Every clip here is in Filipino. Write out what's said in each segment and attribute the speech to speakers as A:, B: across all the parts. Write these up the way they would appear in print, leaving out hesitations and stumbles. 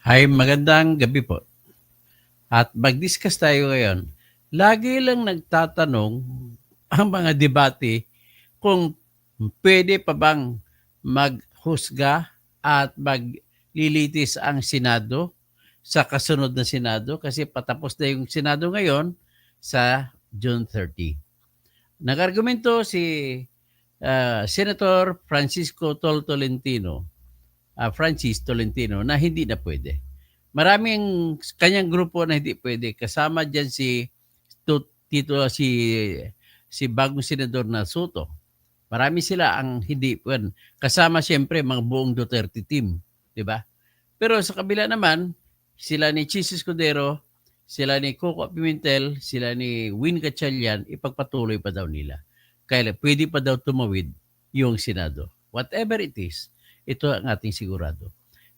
A: Hi, magandang gabi po. At mag-discuss tayo ngayon. Lagi lang nagtatanong ang mga debate kung pwede pa bang maghusga at maglilitis ang Senado sa kasunod na Senado kasi patapos na yung Senado ngayon sa June 30. Nag-argumento si Senator Francis Tolentino na hindi na pwede. Maraming kanyang grupo na hindi pwede. Kasama diyan si bagong senador na Soto. Marami sila ang hindi pwede. Kasama siyempre mga buong Duterte team, 'di ba? Pero sa kabila naman, sila ni Chis Escudero, sila ni Coco Pimentel, sila ni Win Gatchalian, ipagpatuloy pa daw nila. Kaya pwede pa daw tumawid yung Senado. Whatever it is, ito ang ating sigurado.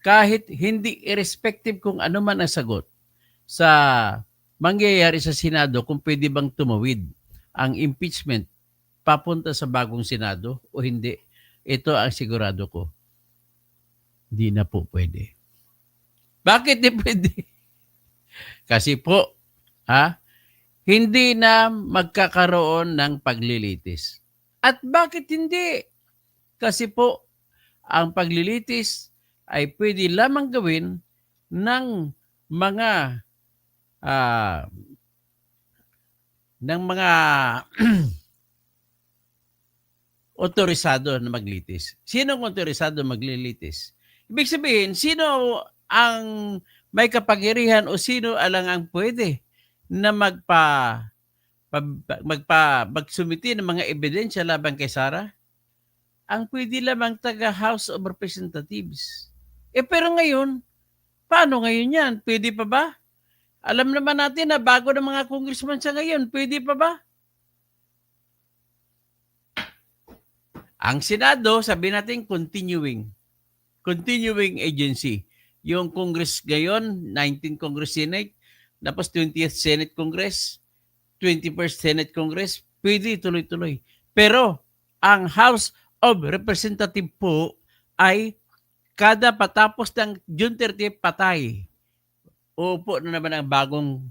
A: Kahit hindi irrespective kung ano man ang sagot sa mangyayari sa Senado kung pwede bang tumawid ang impeachment papunta sa bagong Senado o hindi, ito ang sigurado ko. Hindi na po pwede. Bakit di pwede? Kasi po, hindi na magkakaroon ng paglilitis. At bakit hindi? Kasi po, ang paglilitis ay pwede lamang gawin ng mga ng mga otorisado na maglitis. Sino ang otorisado maglilitis? Ibig sabihin, sino ang may kapangyarihan o sino alang ang pwede na magsumiti ng mga ebidensya laban kay Sara? Ang pwede lamang taga House of Representatives. Pero ngayon, paano ngayon yan? Pwede pa ba? Alam naman natin na bago ng mga congressman siya ngayon, pwede pa ba? Ang Senado, sabi natin continuing agency. Yung Congress ngayon, 19th Congress Senate, tapos 20th Senate Congress, 21st Senate Congress, pwede tuloy-tuloy. Pero ang House of Representatives po ay kada patapos ng June 30 patay. Uupo na naman ang bagong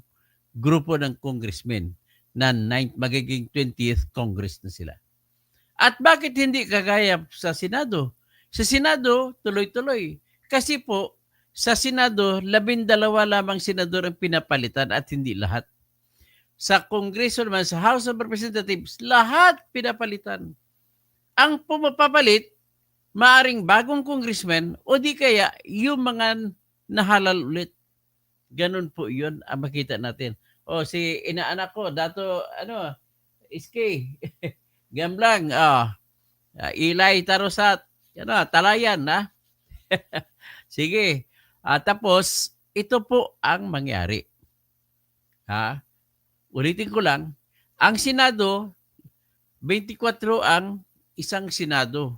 A: grupo ng congressmen na magiging 20th Congress na sila. At bakit hindi kagaya sa Senado? Sa Senado, tuloy-tuloy. Kasi po, sa Senado, 12 lamang senador ang pinapalitan at hindi lahat. Sa Kongreso naman, sa House of Representatives, lahat pinapalitan. Ang pumapapalit, maaring bagong congressman o di kaya yung mga nahalal ulit. Ganun po yun ang makita natin. O si inaanak ko, dato, SK, Gamblang, Ilay Tarusat, Talayan, na. Sige. Tapos, ito po ang mangyari. Ulitin ko lang, ang Senado, 24 ang isang Senado.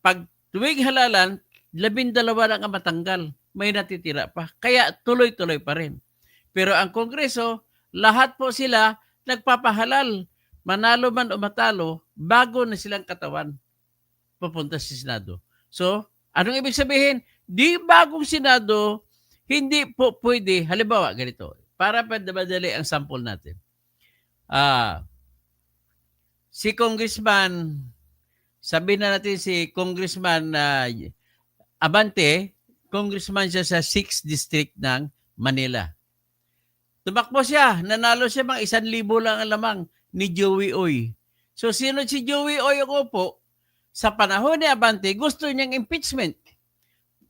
A: Pag tuwing halalan, 12 lang ang matanggal. May natitira pa. Kaya tuloy-tuloy pa rin. Pero ang Kongreso, lahat po sila nagpapahalal. Manalo man o matalo, bago na silang katawan pupunta sa Senado. So, anong ibig sabihin? Di bagong Senado, hindi po pwede. Halimbawa, ganito. Para madali ang sample natin. Si Congressman, sabihin na natin si Congressman Abante, Congressman siya sa 6th District ng Manila. Tumakbo siya, nanalo siya mga 1,000 lang ang lamang ni Joey Oy. So sino si Joey Oy ang upo? Sa panahon ni Abante, gusto niyang impeachment.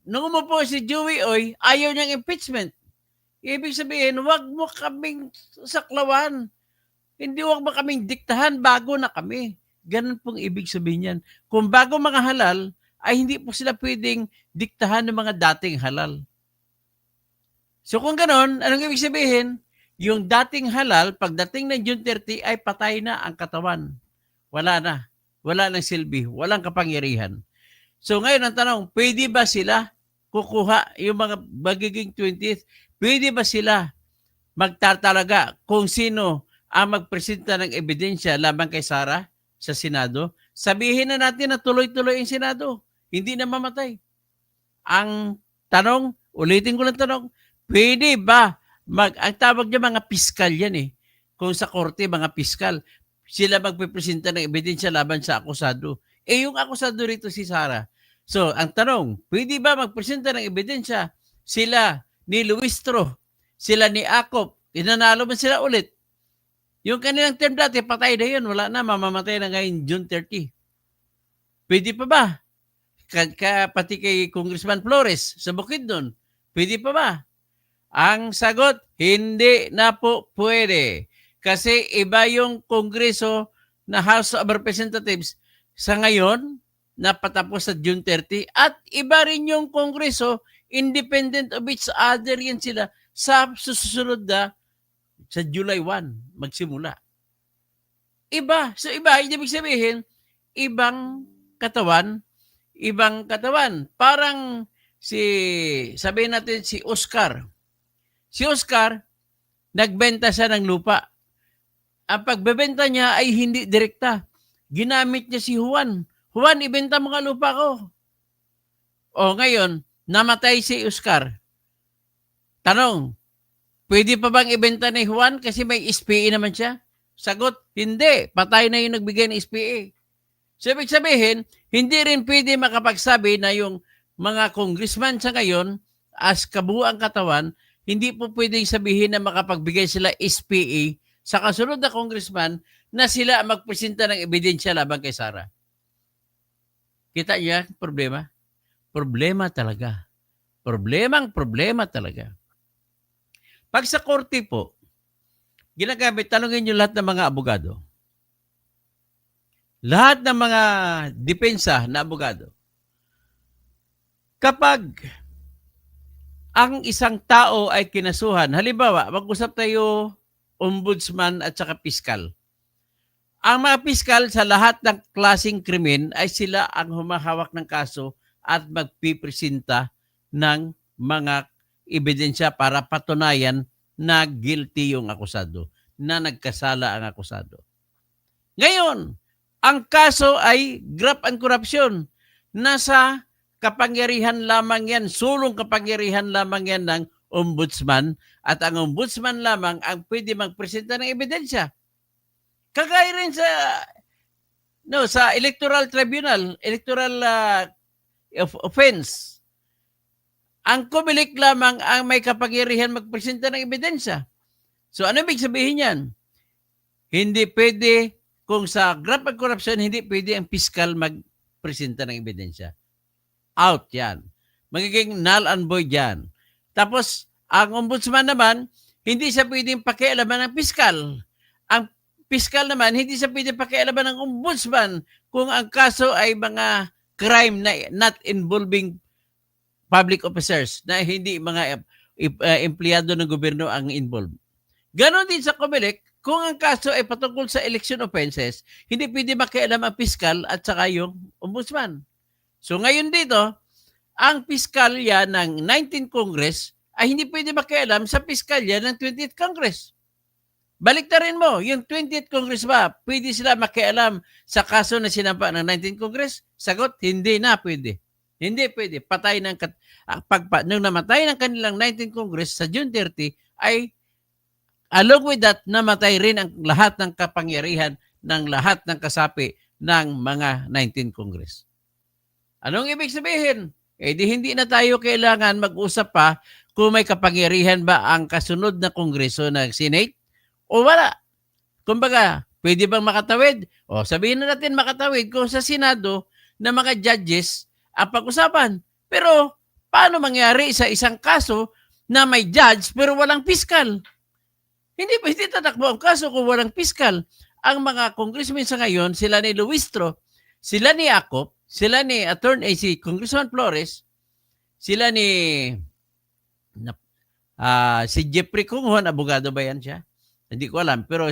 A: Nung umupo si Joey Oy, ayaw niyang impeachment. Ibig sabihin, wag mo kaming saklawan. Hindi wag mo kaming diktahan, bago na kami. Ganun pong ibig sabihin yan. Kung bago mga halal, ay hindi po sila pwedeng diktahan ng mga dating halal. So kung ganun, anong ibig sabihin? Yung dating halal, pagdating ng June 30, ay patay na ang katawan. Wala na. Wala nang silbi. Walang kapangyarihan. So ngayon ang tanong, pwede ba sila kukuha yung mga magiging 20th? Pwede ba sila magtatalaga kung sino ang magpresenta ng ebidensya laban kay Sara sa Senado? Sabihin na natin na tuloy-tuloy ang Senado. Hindi na mamatay. Ang tanong, Ulitin ko lang tanong, pwede ba ang tawag niya mga piskal yan eh. Kung sa korte, mga piskal, sila magpipresenta ng ebidensya laban sa akusado. Yung akusado rito si Sara. So, ang tanong, pwede ba magpresenta ng ebidensya sila ni Luistro, sila ni Acop, inanalo man sila ulit? Yung kanilang term dati, patay na yun. Wala na, mamamatay na ngayon June 30. Pwede pa ba? Pati kay Congressman Flores sa Bukidnon, pwede pa ba? Ang sagot, hindi na po pwede. Kasi iba yung Kongreso na House of Representatives sa ngayon, na patapos sa June 30, at iba rin yung Kongreso, independent of each other yan sila, sa susunod na sa July 1, magsimula. Iba. So iba, ibig sabihin, ibang katawan. Parang sabihin natin si Oscar. Si Oscar, nagbenta siya ng lupa. Ang pagbebenta niya ay hindi direkta. Ginamit niya si Juan. Juan, ibenta mo nga lupa ko. O ngayon, namatay si Oscar. Tanong, pwede pa bang ibenta ni Juan kasi may SPA naman siya? Sagot, hindi. Patay na yung nagbigay ng SPA. So, ibig sabihin, hindi rin pwede makapagsabi na yung mga congressman sa ngayon, as kabuuang katawan, hindi po pwedeng sabihin na makapagbigay sila SPA sa kasunod na congressman na sila magpresenta ng ebidensya laban kay Sara. Kita niya, problema? Problema talaga. Problema talaga. Pag sa korte po, ginagamit, tanungin niyo lahat ng mga abogado. Lahat ng mga depensa na abogado. Kapag ang isang tao ay kinasuhan, halimbawa, mag-usap tayo ombudsman at saka piskal. Ang mga piskal sa lahat ng klaseng krimen ay sila ang humahawak ng kaso at magpipresenta ng mga ebidensya para patunayan na guilty yung akusado, na nagkasala ang akusado. Ngayon, ang kaso ay graft and corruption. Nasa kapangyarihan lamang yan, sulong kapangyarihan lamang yan ng ombudsman, at ang ombudsman lamang ang pwede magpresenta ng ebidensya. Kagaya rin sa electoral tribunal, electoral offense. Ang COMELEC lamang ang may kapangyarihan magpresenta ng ebidensya. So ano ibig sabihin yan? Hindi pwede, kung sa graft and corruption, hindi pwede ang piskal magpresenta ng ebidensya. Out yan. Magiging null and void yan. Tapos, ang ombudsman naman, hindi siya pwedeng pakialaman ng piskal. Ang piskal naman, hindi siya pwedeng pakialaman ng ombudsman kung ang kaso ay mga crime na not involving public officers, na hindi mga empleyado ng gobyerno ang involved. Ganon din sa COMELEC, kung ang kaso ay patungkol sa election offenses, hindi pwede makialam ang piskal at saka yung ombudsman. So ngayon dito, ang piskalya ng 19th Congress ay hindi pwede makialam sa piskalya ng 20th Congress. Baliktarin mo, yung 20th Congress ba, pwede sila makialam sa kaso na sinampa ng 19th Congress? Sagot, hindi na pwede. Hindi pwede. Patay ng nung namatay ng kanilang 19th Congress sa June 30 ay along with that, namatay rin ang lahat ng kapangyarihan ng lahat ng kasapi ng mga 19th Congress. Anong ibig sabihin? Di hindi na tayo kailangan mag-usap pa kung may kapangyarihan ba ang kasunod na Kongreso ng Senate o wala. Kumbaga, pwede bang makatawid? O sabihin na natin makatawid kung sa Senado na mga judges ang pag-usapan. Pero paano mangyari sa isang kaso na may judge pero walang piskal? Hindi tatakbo ang kaso kung walang piskal. Ang mga congressmen sa ngayon, sila ni Luistro, sila ni Acop, sila ni si Congressman Flores, sila ni si Jeffrey Kunghuan, abogado ba yan siya? Hindi ko alam. Pero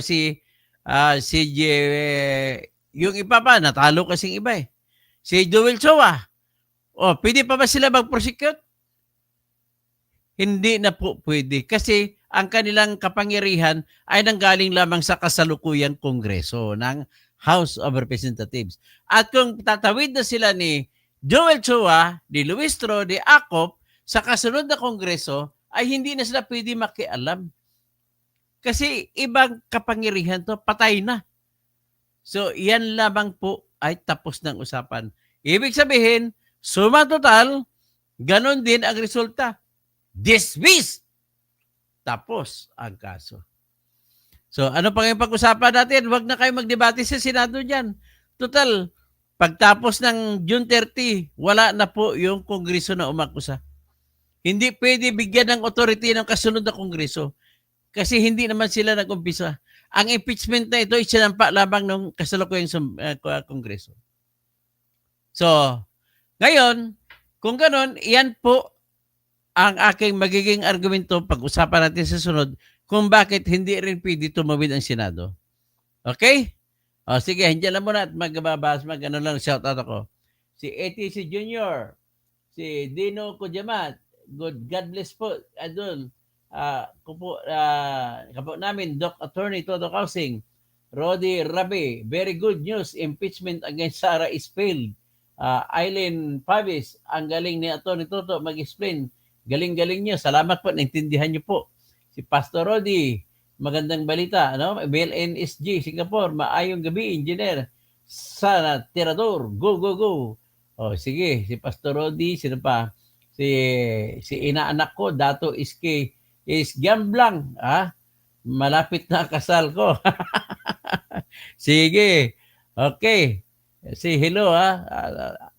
A: yung iba pa, natalo kasing iba eh. Si Joel Choa, pwede pa ba sila mag-prosecute? Hindi na po pwede. Kasi ang kanilang kapangyarihan ay nanggaling lamang sa kasalukuyang Kongreso ng House of Representatives. At kung tatawid na sila ni Joel Choa, ni Luistro, ni Acop sa kasunod na Kongreso ay hindi na sila pwede makialam. Kasi ibang kapangyarihan to, patay na. So, yan lamang po ay tapos ng usapan. Ibig sabihin, suma total, ganon din ang resulta. Dismiss! Tapos ang kaso. So, ano pang yung pag-usapan natin? Huwag na kayo magdebate sa Senado dyan. Total, pagtapos ng June 30, wala na po yung Kongreso na umakusa. Hindi pwede bigyan ng authority ng kasunod na Kongreso kasi hindi naman sila nag-umpisa. Ang impeachment na ito ay sinampa lamang ng kasalukuyang Kongreso. So, ngayon, kung ganon, iyan po ang aking magiging argumento pag-usapan natin sa sunod kung bakit hindi rin pwede tumawid ang Senado. Okay? O sige, hindiyan lang muna at magbabas, ano lang, shoutout ako. Si ATC Jr., si Dino Kujamat, God bless po, Adol. Kapo namin, Doc Attorney Toto Kausing, Rodi Rabi, very good news, impeachment against Sara is failed. Eileen Pavis, ang galing ni Attorney Toto mag-explain. Galing-galing niyo, salamat po, naintindihan niyo po. Si Pastor Rodi, magandang balita, ano? BLNSG, Singapore, maayong gabi, engineer. Sana, tirador, go, go, go. O, sige, si Pastor Rodi, sino pa? Si inaanak ko, Dato Iske, is gamblang, malapit na kasal ko. Sige, okay. Say hello,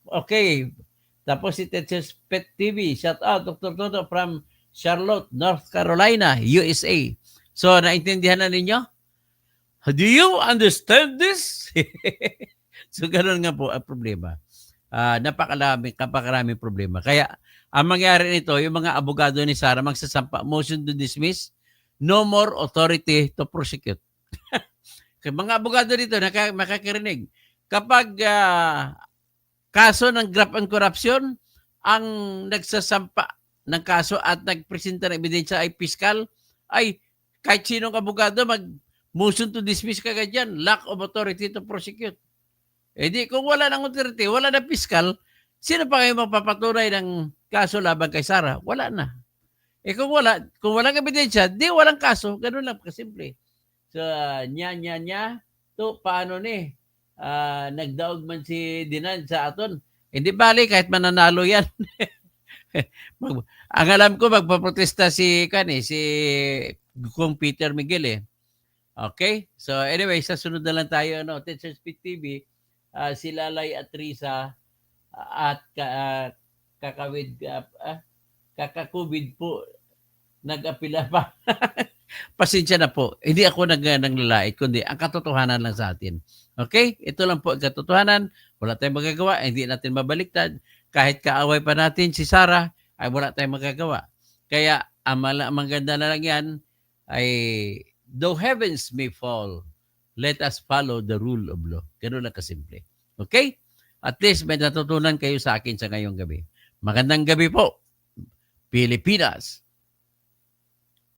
A: okay. Tapos si Tetsu's Pet TV, shout out, Dr. Toto from Charlotte, North Carolina, USA. So, naintindihan na ninyo? Do you understand this? So, ganoon nga po ang problema. Napakaraming problema. Kaya, ang mangyari nito, yung mga abogado ni Sara magsasampa, motion to dismiss, no more authority to prosecute. Mga abogado dito, makakirinig. Kapag kaso ng graft and corruption, ang nagsasampa ng kaso at nagpresenta ng ebidensya ay piskal, ay kahit sinong abogado mag-motion to dismiss kagad yan, lack of authority to prosecute. Eh di, kung wala ng authority, wala na piskal, sino pa kayo magpapatunay ng kaso laban kay Sara? Wala na. Eh kung walang ebidensya, di walang kaso. Ganun lang kasimple. So, to paano ni? Nagdaog man si Dinan sa aton. Hindi bali kahit mananalo yan. Ang alam ko magpaprotesta si Kung Peter Miguel eh. Okay? So anyway, sa sunod na lang tayo Teacher Speed TV, si Lalay at Risa at kakakubid po nag-apila pa. Pasensya na po. Hindi ako naglalait, kundi ang katotohanan lang sa atin. Okay? Ito lang po ang katotohanan. Wala tayong magagawa. Hindi natin mabaliktad. Kahit kaaway pa natin si Sara, ay wala tayong magagawa. Kaya, ang maganda na lang yan ay, though heavens may fall, let us follow the rule of law. Ganun lang kasimple. Okay? At least may natutunan kayo sa akin sa ngayong gabi. Magandang gabi po, Pilipinas.